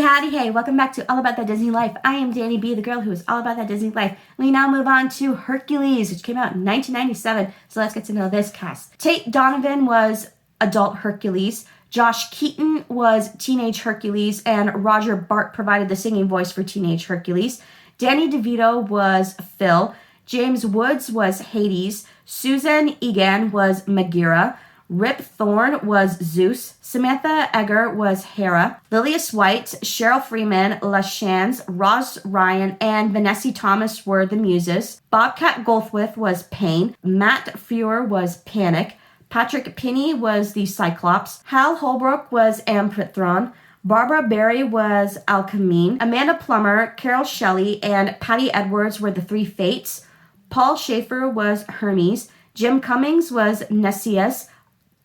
howdy, hey, welcome back to All About That Disney Life. I am Danny B, the girl who is all about that Disney life. We now move on to Hercules, which came out in 1997. So let's get to know this cast. Tate Donovan was adult Hercules. Josh Keaton was teenage Hercules, and Roger Bart provided the singing voice for teenage Hercules. Danny DeVito was Phil. James Woods was Hades. Susan Egan was Megara. Rip Thorne was Zeus. Samantha Egger was Hera. Lillias White, Cheryl Freeman, LaChance, Ross Ryan, and Vanessa Thomas were the Muses. Bobcat Goldthwait was Pain. Matt Frewer was Panic. Patrick Pinney was the Cyclops. Hal Holbrook was Amphitryon. Barbara Barry was Alcamene. Amanda Plummer, Carol Shelley, and Patty Edwards were the Three Fates. Paul Schaefer was Hermes. Jim Cummings was Nessius.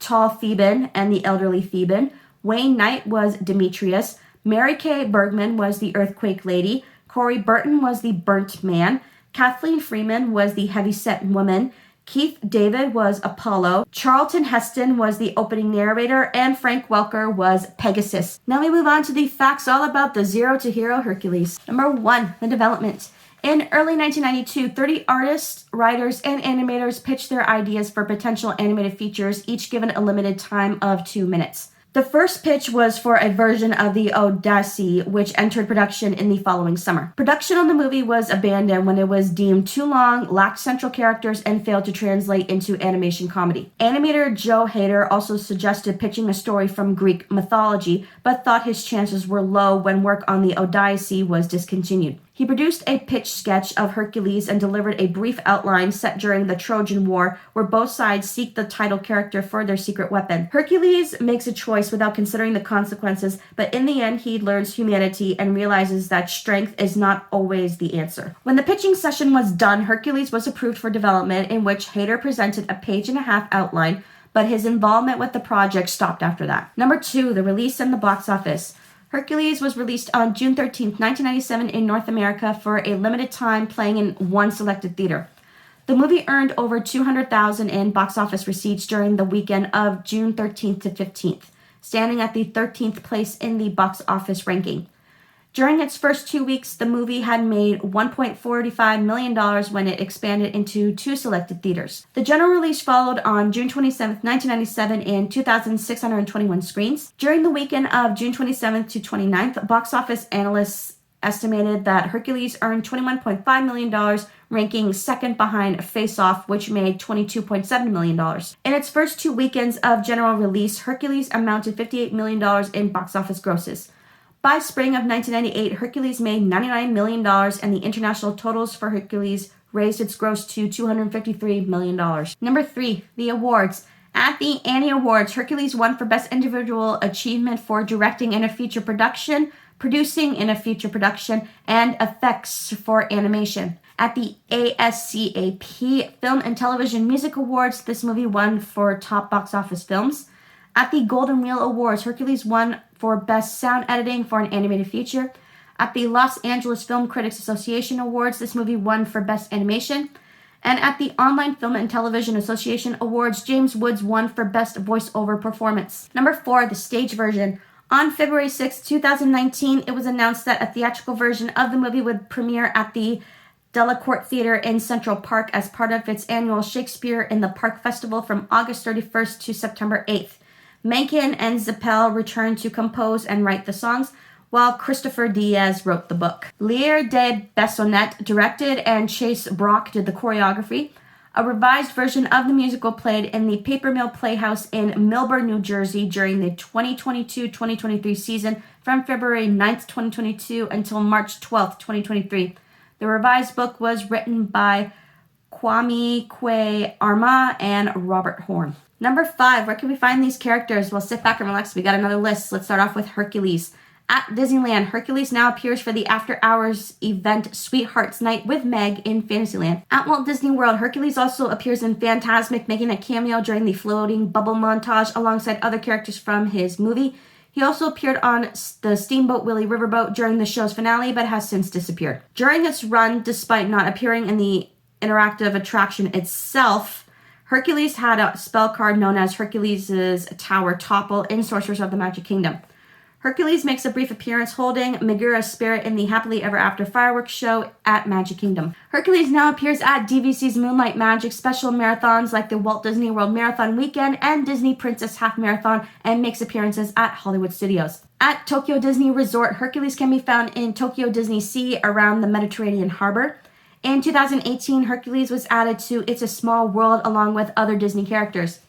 Tall Theban and the elderly Theban. Wayne Knight was Demetrius. Mary Kay Bergman was the Earthquake Lady. Corey Burton was the Burnt Man. Kathleen Freeman was the Heavyset Woman. Keith David was Apollo. Charlton Heston was the opening narrator, and Frank Welker was Pegasus. Now we move on to the facts all about the Zero to Hero Hercules. Number 1, the development. In early 1992, 30 artists, writers, and animators pitched their ideas for potential animated features, each given a limited time of 2 minutes. The first pitch was for a version of the Odyssey, which entered production in the following summer. Production on the movie was abandoned when it was deemed too long, lacked central characters, and failed to translate into animation comedy. Animator Joe Hader also suggested pitching a story from Greek mythology, but thought his chances were low when work on the Odyssey was discontinued. He produced a pitch sketch of Hercules and delivered a brief outline set during the Trojan War, where both sides seek the title character for their secret weapon. Hercules makes a choice without considering the consequences, but in the end he learns humanity and realizes that strength is not always the answer. When the pitching session was done, Hercules was approved for development, in which Hader presented a page-and-a-half outline, but his involvement with the project stopped after that. Number 2, the release and the box office. Hercules was released on June 13, 1997 in North America for a limited time, playing in one selected theater. The movie earned over $200,000 in box office receipts during the weekend of June 13th to 15th, standing at the 13th place in the box office ranking. During its first 2 weeks, the movie had made $1.45 million when it expanded into 2 selected theaters. The general release followed on June 27, 1997 in 2,621 screens. During the weekend of June 27th to 29th, box office analysts estimated that Hercules earned $21.5 million, ranking second behind Face Off, which made $22.7 million. In its first 2 weekends of general release, Hercules amounted $58 million in box office grosses. By spring of 1998, Hercules made $99 million, and the international totals for Hercules raised its gross to $253 million. Number 3, the awards. At the Annie Awards, Hercules won for Best Individual Achievement for Directing in a Feature Production, Producing in a Feature Production, and Effects for Animation. At the ASCAP Film and Television Music Awards, this movie won for Top Box Office Films. At the Golden Reel Awards, Hercules won for Best Sound Editing for an Animated Feature. At the Los Angeles Film Critics Association Awards, this movie won for Best Animation. And at the Online Film and Television Association Awards, James Woods won for Best Voiceover Performance. Number 4, the stage version. On February 6, 2019, it was announced that a theatrical version of the movie would premiere at the Delacorte Theater in Central Park as part of its annual Shakespeare in the Park Festival from August 31st to September 8th. Menken and Zappel returned to compose and write the songs, while Christopher Diaz wrote the book. Lear de Bessonnet directed, and Chase Brock did the choreography. A revised version of the musical played in the Paper Mill Playhouse in Millburn, New Jersey during the 2022-2023 season from February 9th, 2022 until March 12th, 2023. The revised book was written by Kwame Kwe Arma and Robert Horn. Number 5, where can we find these characters? Well, sit back and relax. We got another list. Let's start off with Hercules. At Disneyland, Hercules now appears for the after-hours event Sweethearts Night with Meg in Fantasyland. At Walt Disney World, Hercules also appears in Fantasmic, making a cameo during the floating bubble montage alongside other characters from his movie. He also appeared on the Steamboat Willie Riverboat during the show's finale, but has since disappeared. During its run, despite not appearing in the interactive attraction itself, Hercules had a spell card known as Hercules' Tower Topple in Sorcerers of the Magic Kingdom. Hercules makes a brief appearance holding Megara's spirit in the Happily Ever After fireworks show at Magic Kingdom. Hercules now appears at DVC's Moonlight Magic special marathons like the Walt Disney World Marathon Weekend and Disney Princess Half Marathon, and makes appearances at Hollywood Studios. At Tokyo Disney Resort, Hercules can be found in Tokyo Disney Sea around the Mediterranean harbor. In 2018, Hercules was added to It's a Small World along with other Disney characters.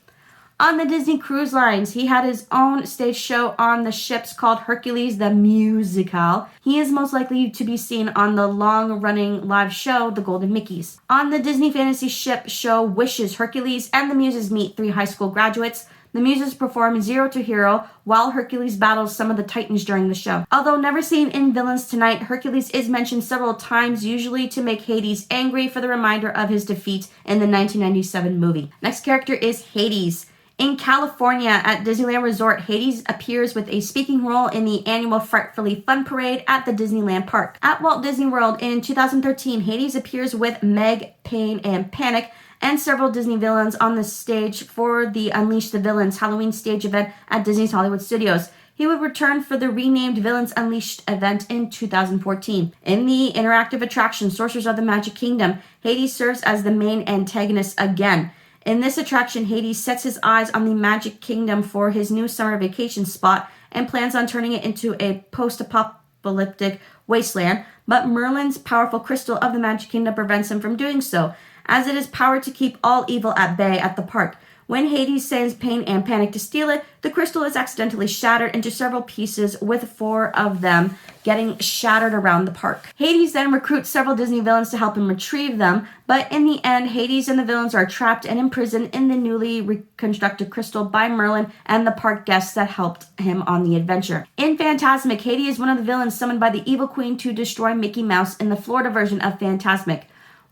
On the Disney Cruise Lines, he had his own stage show on the ships called Hercules the Musical. He is most likely to be seen on the long-running live show, The Golden Mickeys. On the Disney Fantasy Ship show Wishes, Hercules and the Muses meet 3 high school graduates. The Muses perform Zero to Hero while Hercules battles some of the Titans during the show. Although never seen in Villains Tonight, Hercules is mentioned several times, usually to make Hades angry for the reminder of his defeat in the 1997 movie. Next character is Hades. In California, at Disneyland Resort, Hades appears with a speaking role in the annual Frightfully Fun Parade at the Disneyland Park. At Walt Disney World in 2013, Hades appears with Meg, Pain, and Panic and several Disney villains on the stage for the Unleash the Villains Halloween stage event at Disney's Hollywood Studios. He would return for the renamed Villains Unleashed event in 2014. In the interactive attraction Sorcerers of the Magic Kingdom, Hades serves as the main antagonist again. In this attraction, Hades sets his eyes on the Magic Kingdom for his new summer vacation spot and plans on turning it into a post-apocalyptic wasteland, but Merlin's powerful crystal of the Magic Kingdom prevents him from doing so, as it is powered to keep all evil at bay at the park. When Hades sends Pain and Panic to steal it, the crystal is accidentally shattered into several pieces, with 4 of them getting shattered around the park. Hades then recruits several Disney villains to help him retrieve them, but in the end, Hades and the villains are trapped and imprisoned in the newly reconstructed crystal by Merlin and the park guests that helped him on the adventure. In Fantasmic, Hades is one of the villains summoned by the Evil Queen to destroy Mickey Mouse in the Florida version of Fantasmic.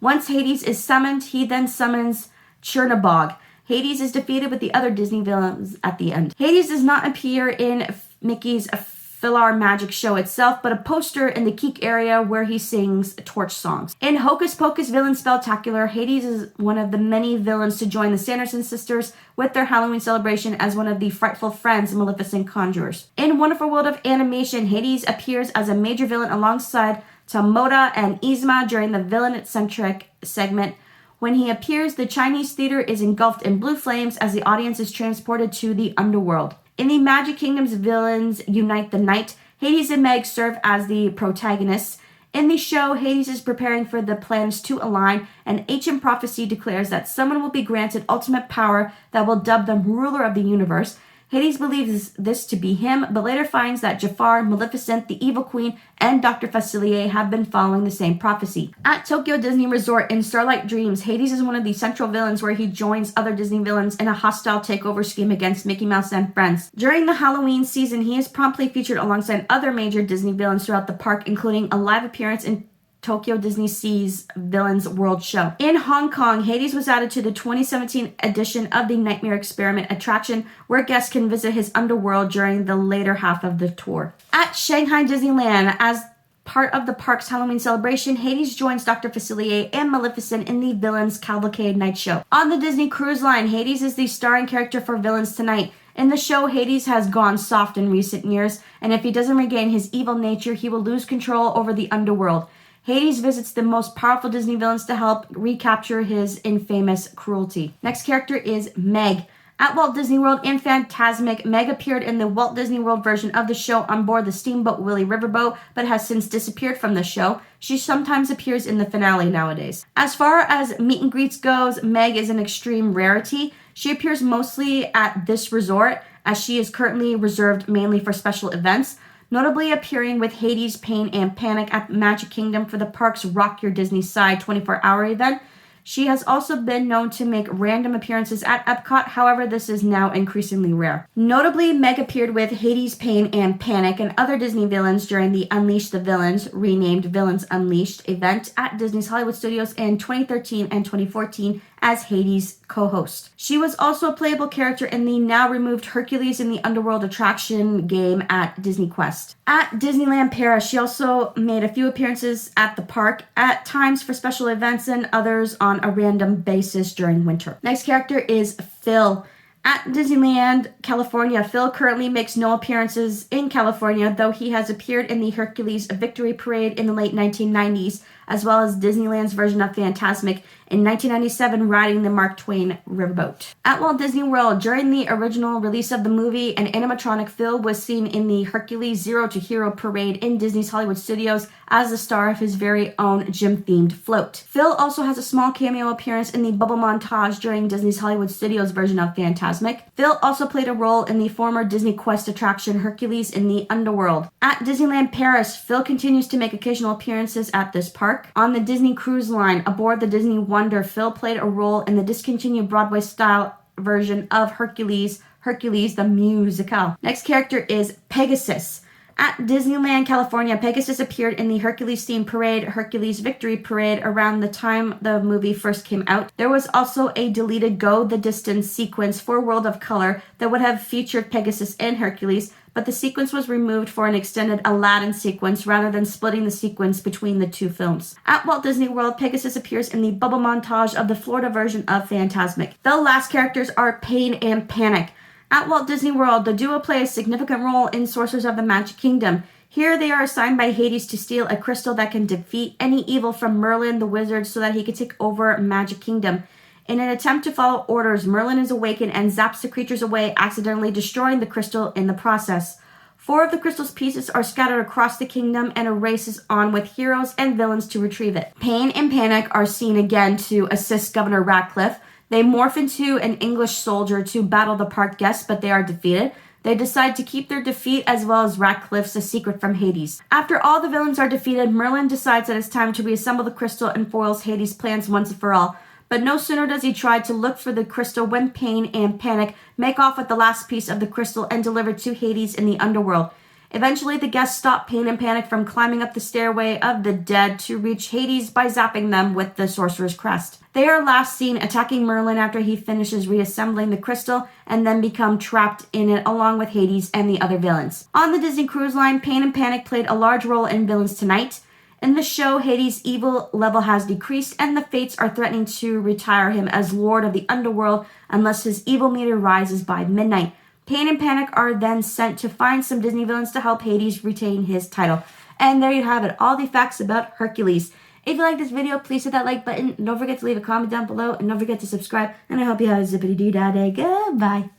Once Hades is summoned, he then summons Chernabog. Hades is defeated with the other Disney villains at the end. Hades does not appear in Mickey's Philhar Magic show itself, but a poster in the Keek area where he sings torch songs. In Hocus Pocus Villain Spectacular, Hades is one of the many villains to join the Sanderson sisters with their Halloween celebration as one of the frightful friends Maleficent conjures. In Wonderful World of Animation, Hades appears as a major villain alongside Tomoda and Yzma during the villain-centric segment. When he appears, the Chinese theater is engulfed in blue flames as the audience is transported to the underworld. In the Magic Kingdom's Villains Unite the Night, Hades and Meg serve as the protagonists. In the show, Hades is preparing for the planets to align, and ancient prophecy declares that someone will be granted ultimate power that will dub them ruler of the universe. Hades believes this to be him, but later finds that Jafar, Maleficent, the Evil Queen, and Dr. Facilier have been following the same prophecy. At Tokyo Disney Resort in Starlight Dreams, Hades is one of the central villains where he joins other Disney villains in a hostile takeover scheme against Mickey Mouse and friends. During the Halloween season, he is promptly featured alongside other major Disney villains throughout the park, including a live appearance in Tokyo Disney Sea's Villains World Show. In Hong Kong, Hades was added to the 2017 edition of the Nightmare Experiment attraction, where guests can visit his underworld during the later half of the tour. At Shanghai Disneyland, as part of the park's Halloween celebration, Hades joins Dr. Facilier and Maleficent in the Villains Cavalcade Night Show. On the Disney Cruise Line, Hades is the starring character for Villains Tonight. In the show, Hades has gone soft in recent years, and if he doesn't regain his evil nature, he will lose control over the underworld. Hades visits the most powerful Disney villains to help recapture his infamous cruelty. Next character is Meg. At Walt Disney World in Fantasmic, Meg appeared in the Walt Disney World version of the show on board the Steamboat Willie riverboat, but has since disappeared from the show. She sometimes appears in the finale nowadays. As far as meet and greets goes, Meg is an extreme rarity. She appears mostly at this resort, as she is currently reserved mainly for special events, notably appearing with Hades, Pain, and Panic at Magic Kingdom for the park's Rock Your Disney Side 24-hour event. She has also been known to make random appearances at Epcot, however, this is now increasingly rare. Notably, Meg appeared with Hades, Pain, and Panic and other Disney villains during the Unleash the Villains, renamed Villains Unleashed event at Disney's Hollywood Studios in 2013 and 2014 as Hades' co-host. She was also a playable character in the now removed Hercules in the Underworld attraction game at Disney Quest. At Disneyland Paris, she also made a few appearances at the park, at times for special events and others on a random basis during winter. Next character is Phil. At Disneyland, California, Phil currently makes no appearances in California, though he has appeared in the Hercules Victory Parade in the late 1990s, as well as Disneyland's version of Fantasmic in 1997, riding the Mark Twain riverboat. At Walt Disney World, during the original release of the movie, an animatronic Phil was seen in the Hercules Zero to Hero Parade in Disney's Hollywood Studios as the star of his very own gym-themed float. Phil also has a small cameo appearance in the bubble montage during Disney's Hollywood Studios version of Fantasmic. Phil also played a role in the former Disney Quest attraction Hercules in the Underworld. At Disneyland Paris, Phil continues to make occasional appearances at this park. On the Disney Cruise Line, aboard the Disney Wonder, Phil played a role in the discontinued Broadway-style version of Hercules the Musical. Next character is Pegasus. At Disneyland, California, Pegasus appeared in the Hercules-themed parade, Hercules Victory Parade, around the time the movie first came out. There was also a deleted Go the Distance sequence for World of Color that would have featured Pegasus and Hercules, but the sequence was removed for an extended Aladdin sequence rather than splitting the sequence between the two films. At Walt Disney World, Pegasus appears in the bubble montage of the Florida version of Fantasmic. The last characters are Pain and Panic. At Walt Disney World, the duo play a significant role in Sorcerers of the Magic Kingdom. Here they are assigned by Hades to steal a crystal that can defeat any evil from Merlin the wizard so that he can take over Magic Kingdom. In an attempt to follow orders, Merlin is awakened and zaps the creatures away, accidentally destroying the crystal in the process. 4 of the crystal's pieces are scattered across the kingdom, and a race is on with heroes and villains to retrieve it. Pain and Panic are seen again to assist Governor Ratcliffe. They morph into an English soldier to battle the park guests, but they are defeated. They decide to keep their defeat as well as Ratcliffe's a secret from Hades. After all the villains are defeated, Merlin decides that it's time to reassemble the crystal and foils Hades' plans once and for all. But no sooner does he try to look for the crystal when Pain and Panic make off with the last piece of the crystal and deliver to Hades in the underworld. Eventually, the guests stop Pain and Panic from climbing up the stairway of the dead to reach Hades by zapping them with the Sorcerer's Crest. They are last seen attacking Merlin after he finishes reassembling the crystal and then become trapped in it along with Hades and the other villains. On the Disney Cruise Line, Pain and Panic played a large role in Villains Tonight. In the show, Hades' evil level has decreased and the Fates are threatening to retire him as Lord of the Underworld unless his evil meter rises by midnight. Pain and Panic are then sent to find some Disney villains to help Hades retain his title. And there you have it, all the facts about Hercules. If you like this video, please hit that like button. Don't forget to leave a comment down below, and don't forget to subscribe. And I hope you have a zippity-doo-dah day. Goodbye.